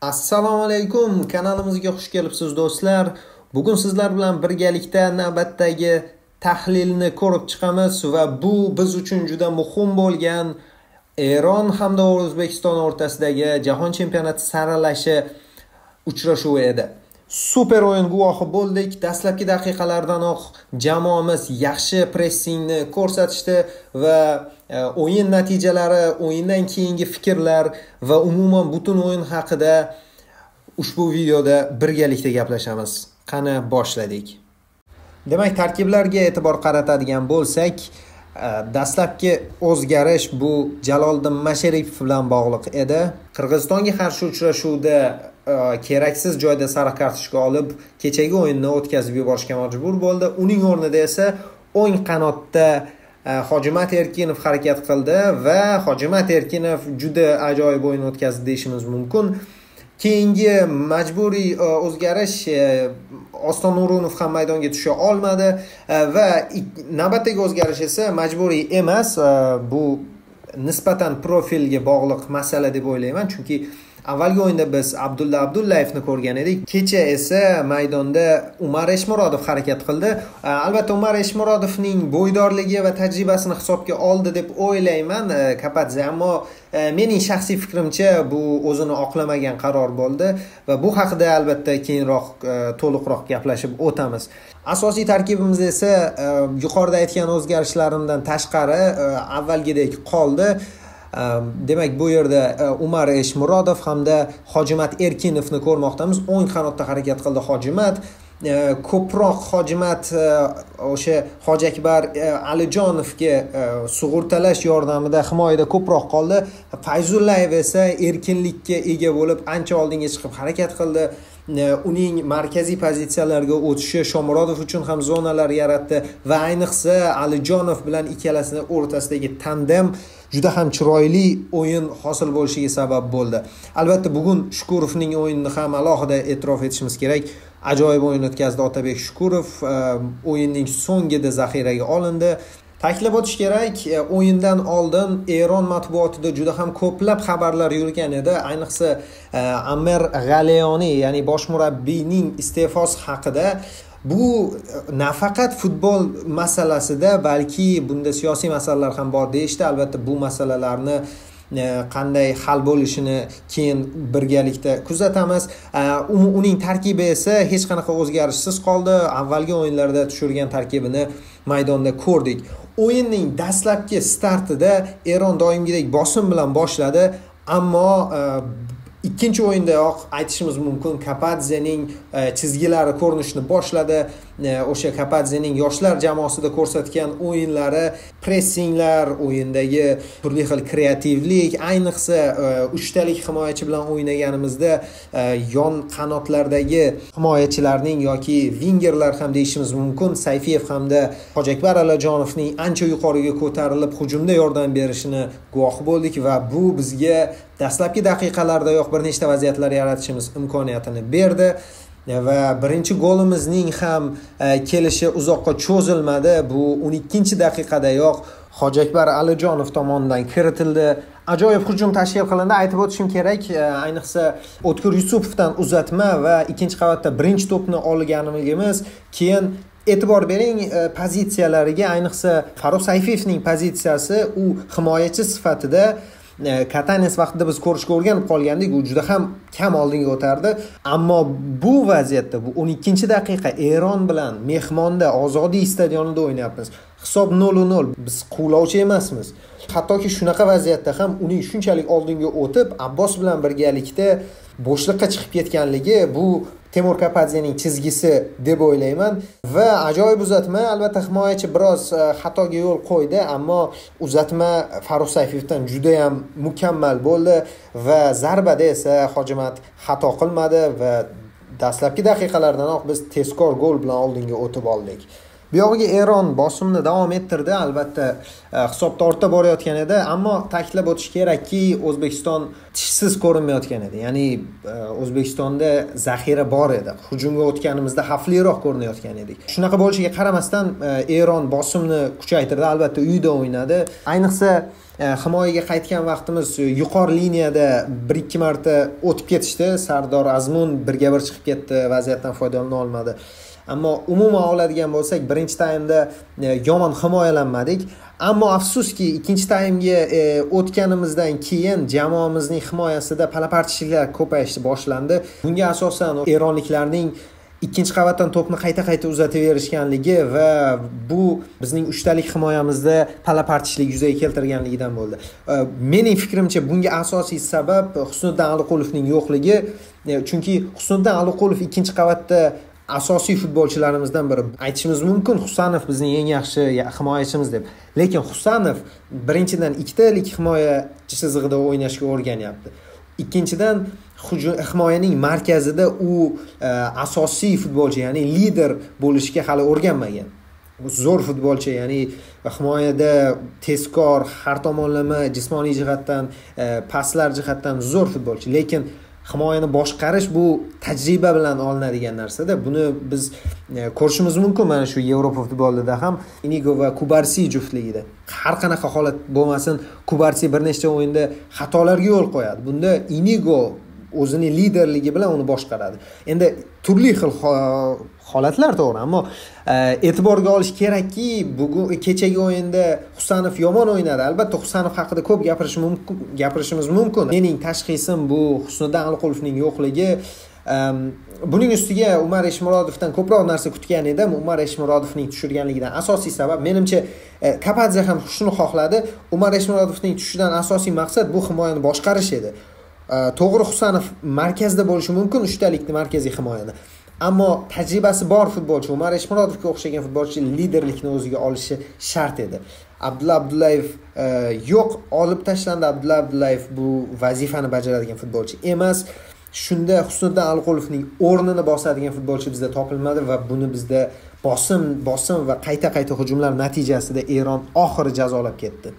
Assalomu alaykum, kanalimizga xush kelibsiz do'stlar. Bugun sizlar bilan birgalikda navbatdagi tahlilni ko'rib chiqamiz va bu biz uchun juda muhim bo'lgan Eron hamda O'zbekiston o'rtasidagi Jahon chempionati saralashi uchrashuvi edi. Super o'yin guvohi bo'ldik. Dastlabki daqiqalardanoq jamoamiz yaxshi pressingni ko'rsatishdi va o'yin natijalari, o'yindan keyingi fikrlar va umuman butun o'yin haqida ushbu videoda birgalikda gaplashamiz. Qani boshladik. Demak, tarkiblarga e'tibor qaratadigan bo'lsak, dastlabki o'zgarish bu Jaloliddin Masharipov bilan bog'liq edi. Qirg'izistonga qarshi uchrashuvda keraksiz joyda sariq kartochka olib, kechagi o'yinni o'tkazib yuborishga majbur bo'ldi. Uning o'rnida esa o'ng qanotda Hojimat Erkinov harakat qildi va Hojimat Erkinov juda ajoyib o'yin o'tkazdi deyishimiz mumkin. Keyingi majburiy o'zgarish Oston Nurunov ham maydonga tusha olmadi va navbatdagi o'zgarish esa majburiy emas, bu nisbatan profilga bog'liq masala deb o'ylayman, chunki avvalgi o'yinda biz Abdulla Abdullayevni ko'rgan edik. Kecha esa maydonda Umar Eshmurodov harakat qildi. Albatta Umar Eshmurodovning bo'ydorligi va tajribasini hisobga oldi deb o'ylayman Kapadze, ammo mening shaxsiy fikrimcha bu o'zini oqlamagan qaror bo'ldi va bu haqida albatta keyinroq to'liqroq gaplashib o'tamiz. Asosiy tarkibimiz esa yuqorida aytgan o'zgarishlarimdan tashqari avvalgidek qoldi. Demak, bu yerda Umar Eshmurodov hamda Hojimat Erkinovni ko'rmoqdamiz. O'ng qanotda harakat qildi Hojimat. Ko'proq Hojimat o'sha Hojakbar Alijonovga sug'urtalash yordamida himoyada ko'proq qoldi. Fayzullayev esa erkinlikka ega bo'lib ancha oldinga chiqib harakat qildi. Uning markaziy pozitsiyalarga o'tishi Shomurodov uchun ham zonalar yaratdi va ayniqsa Alijonov bilan ikkalasining o'rtasidagi tandem juda ham chiroyli o'yin hosil bo'lishiga sabab bo'ldi. Albatta bugun Shukurovning o'yinini ham alohida e'tirof etishimiz kerak. Ajoyib o'yin o'tkazdi Otabek Shukurov. O'yinning so'ngida zaxiraga olindi. Ta'kidlab o'tish kerak, o'yindan oldin Eron matbuotida juda ham ko'plab xabarlar yurgan edi. Ayniqsa Amer G'aleyoni, ya'ni bosh murabbiyning iste'fosi haqida. Bu nafaqat futbol masalasida, balki bunda siyosiy masalalar ham bor deyishdi. Albatta bu masalalarni qanday hal bo'lishini keyin birgalikda kuzatamiz. Uning tarkibi esa hech qanaqa o'zgarishsiz qoldi. Avvalgi o'yinlarda tushirgan tarkibini maydonda ko'rdik. O'yinning dastlabki startida Eron doimgidek bosim bilan boshladi, ammo ikkinchi o'yindayoq aytishimiz mumkin Kapadzening chizgilari ko'rinishni boshladi. O'sha Kapadzening yoshlar jamoasida ko'rsatgan o'yinlari, pressinglar, o'yindagi turli xil kreativlik, ayniqsa uchtalik himoyachi bilan o'ynaganimizda yon qanotlardagi himoyachilarning yoki vingerlar ham deyishimiz mumkin, Sayfiyev hamda Hojakbar Alijonovning ancha yuqoriga ko'tarilib hujumda yordam berishini guvohi bo'ldik va bu bizga dastlabki daqiqalardayoq bir nechta vaziyatlar yaratishimiz imkoniyatini berdi. Va birinchi golimizning ham kelishi uzoqqa cho'zilmadi. Bu 12-daqiqadayoq Hojakbar Alijonov tomonidan kiritildi. Ajoyib hujum tashkil qilindi. Aytib o'tishim kerak, ayniqsa O'tkir Yusupovdan uzatma va ikkinchi qavatda birinchi to'pni olganligimiz, keyin e'tibor bering pozitsiyalariga, ayniqsa Farruh Sayfiyevning pozitsiyasi, u himoyachi sifatida Katanes vaqtida biz ko'rishga o'rganib qolgandik, u juda ham kam oldinga o'tardi, ammo bu vaziyatda bu 12-daqiqa Eron bilan mehmonda Ozodiy stadionida o'ynayapmiz. Hisob 0-0. Biz quvlovchi emasmiz. Hattoki shunaqa vaziyatda ham uning shunchalik oldinga o'tib, Abbos bilan birgalikda bo'shliqqa chiqib ketganligi bu Temur Kapadzening chizgisi deb o'ylayman va ajoyib uzatma. Albatta himoyachi biroz xatoga yo'l qo'ydi, ammo uzatma Farruh Sayfiyevdan juda ham mukammal bo'ldi va zarbada esa Hojimat xato qilmadi va dastlabki daqiqalardanoq biz tezkor gol bilan oldinga o'tib oldik. Bu yog'iga Eron bosimni davom ettirdi, albatta hisobda ortda borayotgan edi, ammo ta'kidlab o'tish kerakki, O'zbekiston tishsiz ko'rinmayotgan edi. Ya'ni O'zbekistonda zaxira bor edi. Hujumga o'tganimizda xavfliroq ko'rinayotgan edik. Shunaqa bo'lishiga qaramasdan Eron bosimni kuchaytirdi, albatta uyda o'ynadi. Ayniqsa himoyaga qaytgan vaqtimiz yuqori liniyada 1-2 marta o'tib ketishdi. Sardor Azmun 1-1 chiqib ketdi, vaziyatdan foydalana olmadi. Ammo umuman oladigan bo'lsak, birinchi taymda yomon himoyalanmadik. Ammo afsuski ikkinchi taymga o'tganimizdan keyin jamoamizning himoyasida palapartishliklar ko'payishni boshlandi. Bunga asosan eronliklarning ikkinchi qavatdan to'pni qayta uzataverishganligi va bu bizning uchtalik himoyamizda palapartishlik yuzaga keltirganligidan bo'ldi. Mening fikrimcha bunga asosiy sabab Husniddin Aliqulovning yo'qligi, chunki Husniddin Aliqulov ikkinchi qavatda asosiy futbolchilarimizdan biri. Aytishimiz mumkin, Husanov bizning eng yaxshi himoyachimiz deb. Lekin Husanov birinchidan ikkitalik himoyachi chizig'ida o'ynashga o'rganyapti. Ikkinchidan himoyaning markazida u asosiy futbolchi, ya'ni lider bo'lishga hali o'rganmagan. Zo'r futbolchi, ya'ni himoyada tezkor, har tomonlama jismoniy jihatdan, paslar jihatdan zo'r futbolchi. Lekin himoyani boshqarish bu tajriba bilan olinadigan narsa-da. Buni biz ko'rishimiz mumkin mana shu Yevropa futbolida ham Inigo va Kubarsi juftligida. Har qanaqa holat bo'lmasin, Kubarsi bir nechta o'yinda xatolarga yo'l qo'yadi. Bunda Inigo o'zining liderligi bilan uni boshqaradi. Endi turli xil holatlar to'g'ri, ammo e'tiborga olish kerakki, bugun kechagi o'yinda Husanov yomon o'ynadi. Albatta Husanov haqida ko'p gapirishimiz mumkin. Mening tashxisim bu Husniddin Aliqulovning yo'qligi. Buning ustiga Umar Eshmurodovdan ko'proq narsa kutgan edim. Umar Eshmurodovning tushirganligidan asosiy sabab, menimcha Kapadze ham shuni xohladi. Umar Eshmurodovning tushishidan asosiy maqsad bu himoyani boshqarish edi. To'g'ri, Husanov markazda bo'lishi mumkin, uchtalikni markaziy himoyani. Ammo tajribasi bor futbolchi, Umar Eshmurodovga o'xshagan futbolchi liderlikni o'ziga olishi shart edi. Abdulla Abdullayev yo'q, olib tashlandi. Abdulla Abdullayev bu vazifani bajaradigan futbolchi emas. Shunda Husniddin Aliqulovning o'rnini bosadigan futbolchi bizda topilmadi va buni bizda bosim va qayta hujumlar natijasida Eron oxiri jazolab ketdi.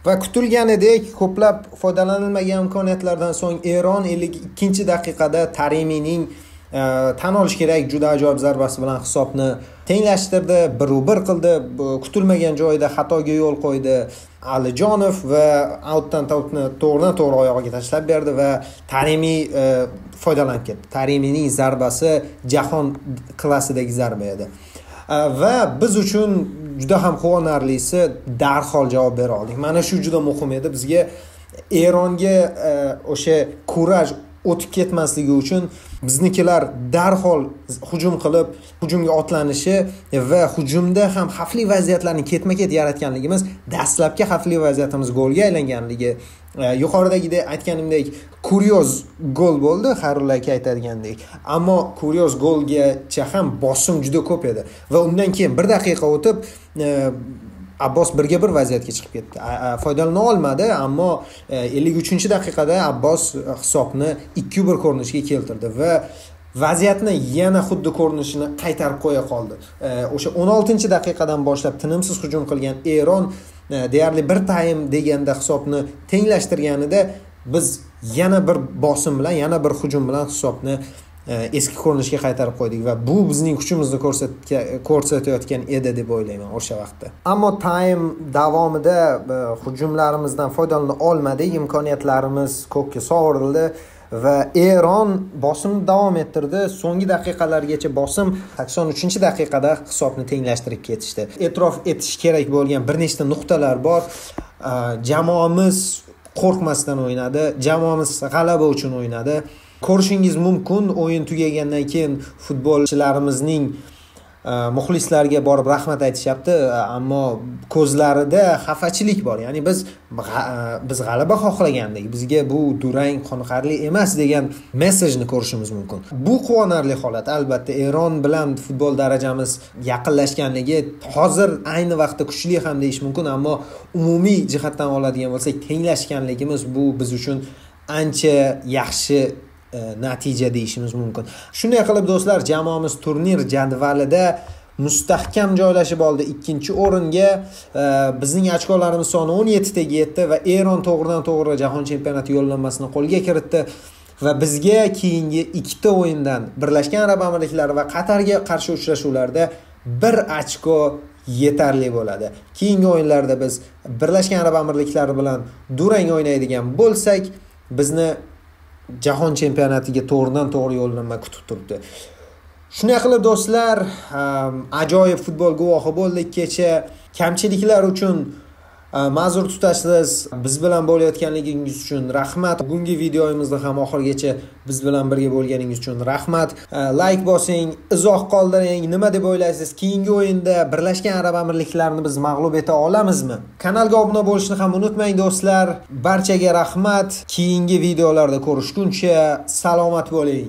Va kutilganidek ko'plab foydalanilmagan imkoniyatlardan so'ng Eron 52-daqiqada Taremining tan olish kerak juda ajoyib zarbasi bilan hisobni tenglashtirdi, 1-1 qildi. Kutilmagan joyda xatoga yo'l qo'ydi Alijonov va outdan to'pni to'g'ridan-to'g'ri oyog'iga tashlab berdi va Taremi foydalanib ketdi. Taremining zarbasi jahon klassidagi zarba edi. Va biz uchun juda ham quvonarlisi darhol javob bera oldik. Mana shu juda muhim edi. Bizga Eronga o'sha kuraj o'tib ketmasligi uchun biznikilar darhol hujum qilib, hujumga otlanishi va hujumda ham xavfli vaziyatlarni ketma-ket yaratganligimiz, dastlabki xavfli vaziyatimiz golga aylanganligi, yuqoridagidek aytganimdek kuryoz gol bo'ldi, Harul aka aytadiganidek. Ammo kuryoz golgacha ham bosim juda ko'p edi va undan keyin 1 daqiqa o'tib Abbos 1-1 vaziyatga chiqib ketdi. Foydalana olmadi, ammo 53-daqiqada Abbos hisobni 2-1 ko'rinishga keltirdi va vaziyatni yana xuddi ko'rinishini qaytarib qo'ya qoldi. O'sha 16-daqiqadan boshlab tinimsiz hujum qilgan Eron deyarli bir taym deganda hisobni tenglashtirganida biz yana bir bosim bilan, yana bir hujum bilan hisobni eski ko'rinishga qaytarib qo'ydik va bu bizning kuchimizni ko'rsatayotgan edi deb o'ylayman o'sha vaqtda. Ammo taym davomida hujumlarimizdan foydalana olmadik, imkoniyatlarimiz ko'kka sovurildi va Eron bosimni davom ettirdi. So'nggi daqiqalargacha bosim 83-daqiqada hisobni tenglashtirib ketishdi. E'tirof etish kerak bo'lgan bir nechta nuqtalar bor. Jamoamiz qo'rqmasdan o'ynadi, jamoamiz g'alaba uchun o'ynadi. Ko'rishingiz mumkin, o'yin tugagandan keyin futbolchilarimizning muxlislarga borib rahmat aytishyapti, ammo ko'zlarida xafachilik bor. Ya'ni biz g'alaba xohlagandik, bizga bu durang qoniqarli emas degan mesajni ko'rishimiz mumkin. Bu quvonarli holat. Albatta Eron bilan futbol darajamiz yaqinlashganligi hozir ayni vaqtda kuchli ham deyish mumkin, ammo umumiy jihatdan oladigan bo'lsak, tenglashganligimiz bu biz uchun ancha yaxshi natija deyishimiz mumkin. Shunday qilib do'stlar, jamoamiz turnir jadvalida mustahkam joylashib oldi. 2-o'ringa bizning ochkolarimiz soni 17 taga yetdi va Eron to'g'ridan-to'g'ri jahon chempionati yo'llanmasini qo'lga kiritdi va bizga keyingi 2 o'yindan Birlashgan Arab Amirliklari va Qatarga qarshi uchrashuvlarda 1 ochko yetarli bo'ladi. Keyingi o'yinlarda biz Birlashgan Arab Amirliklari bilan durang o'ynaydigan bo'lsak, bizni jahon chempionatiga to'g'ridan-to'g'ri yo'llanma kutib turibdi. Shunday qilib do'stlar, ajoyib futbol guvohi bo'ldik kecha. Kamchiliklar uchun ma'zur tutasiz. Biz bilan bo'layotganligingiz uchun rahmat. Bugungi videomizni ham oxirigacha biz bilan birga bo'lganingiz uchun rahmat. Like bosing, izoh qoldiring. Nima deb o'ylaysiz? Keyingi o'yinda Birlashgan Arab Amirliklarini biz mag'lub eta olamizmi? Kanalga obuna bo'lishni ham unutmang do'stlar. Barchaga rahmat. Keyingi videolarda ko'rishguncha salomat bo'ling.